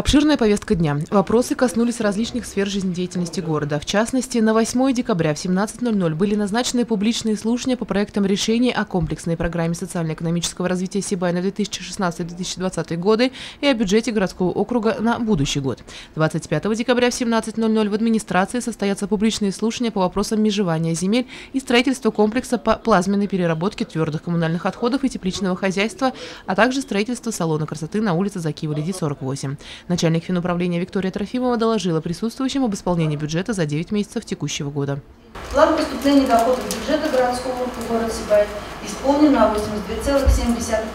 Обширная повестка дня. Вопросы коснулись различных сфер жизнедеятельности города. В частности, на 8 декабря в 17:00 были назначены публичные слушания по проектам решений о комплексной программе социально-экономического развития Сибая на 2016-2020 годы и о бюджете городского округа на будущий год. 25 декабря в 17:00 в администрации состоятся публичные слушания по вопросам межевания земель и строительства комплекса по плазменной переработке твердых коммунальных отходов и тепличного хозяйства, а также строительство салона красоты на улице Закива-Лиди, 48. Начальник финуправления Виктория Трофимова доложила присутствующим об исполнении бюджета за 9 месяцев текущего года. План поступления доходов бюджета городского округа города Сибай исполнен на 82,7%.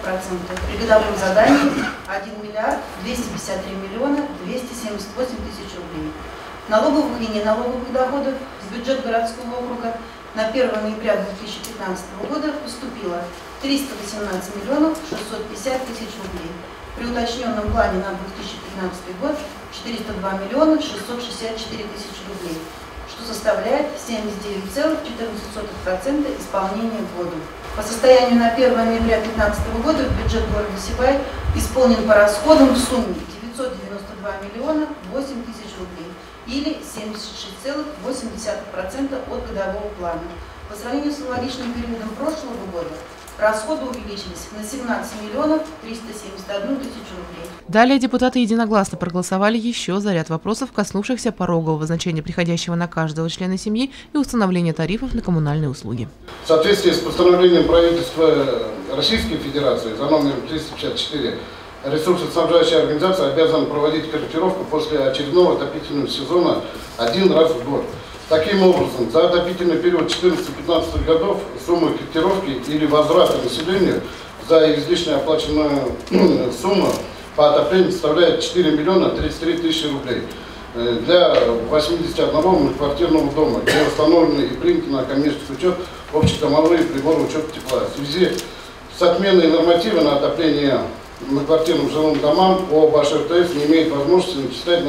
При годовом задании 1 миллиард 253 миллиона 278 тысяч рублей. Налоговых и неналоговых доходов в бюджет городского округа на 1 ноября 2015 года поступило 318 миллионов 650 тысяч рублей. При уточненном плане на 2015 год 402 миллиона 664 тысячи рублей, что составляет 79,14% исполнения в году. По состоянию на 1 ноября 2015 года бюджет города Сибай исполнен по расходам в сумме 992 миллиона 8 тысяч рублей или 76,8% от годового плана. По сравнению с аналогичным периодом прошлого года расходы увеличились на 17 миллионов 371 тысячу рублей. Далее депутаты единогласно проголосовали еще за ряд вопросов, коснувшихся порогового значения приходящего на каждого члена семьи и установления тарифов на коммунальные услуги. В соответствии с постановлением правительства Российской Федерации за номером 354, ресурсоснабжающая организация обязана проводить корректировку после очередного отопительного сезона один раз в год. Таким образом, за отопительный период 14-15 годов сумма корректировки или возврата населению за излишне оплаченную сумму по отоплению составляет 4 миллиона 33 тысячи рублей для 81 многоквартирного дома, где установлены и приняты на коммерческий учет общедомовые приборы учета тепла. В связи с отменой норматива на отопление многоквартирным жилым домам ОБАШ РТС не имеет возможности начислять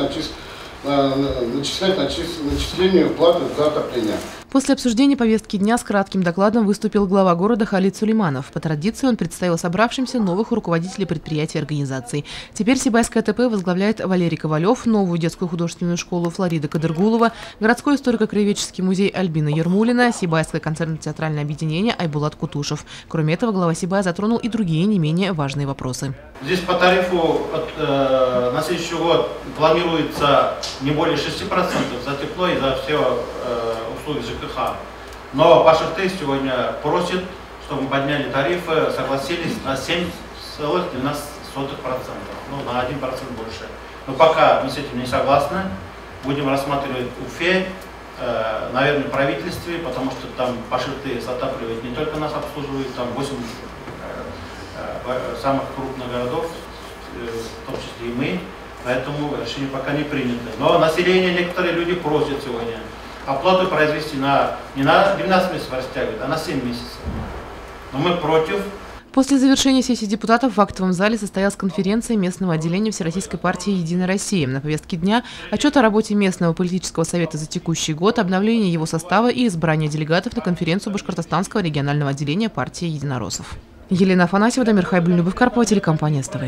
начислению платы за отопление. После обсуждения повестки дня с кратким докладом выступил глава города Халид Сулейманов. По традиции он представил собравшимся новых руководителей предприятий и организаций. Теперь Сибайское АТП возглавляет Валерий Ковалев, новую детскую художественную школу Флорида Кадыргулова, городской историко-краеведческий музей Альбина Ермулина, Сибайское концертно-театральное объединение Айбулат Кутушев. Кроме этого, глава Сибая затронул и другие не менее важные вопросы. Здесь по тарифу на следующий год планируется не более 6% за тепло и за все услуги ЖКХ. Но ПАШ-РТ сегодня просит, чтобы мы подняли тарифы, согласились на 7,12%, ну на 1% больше. Но пока мы с этим не согласны, будем рассматривать Уфе, наверное, в правительстве, потому что там ПАШ-РТ отапливает не только нас обслуживает, там 8 самых крупных городов, в том числе и мы, поэтому решение пока не принято. Но население, некоторые люди просят сегодня оплату произвести не на 12 месяцев растягивать, а на 7 месяцев. Но мы против. После завершения сессии депутатов в актовом зале состоялась конференция местного отделения Всероссийской партии «Единая Россия». На повестке дня отчет о работе местного политического совета за текущий год, обновление его состава и избрание делегатов на конференцию Башкортостанского регионального отделения партии единороссов. Елена Афанасьева, Дамир Хайбуль, Любовь Карпова, телекомпания СТВ.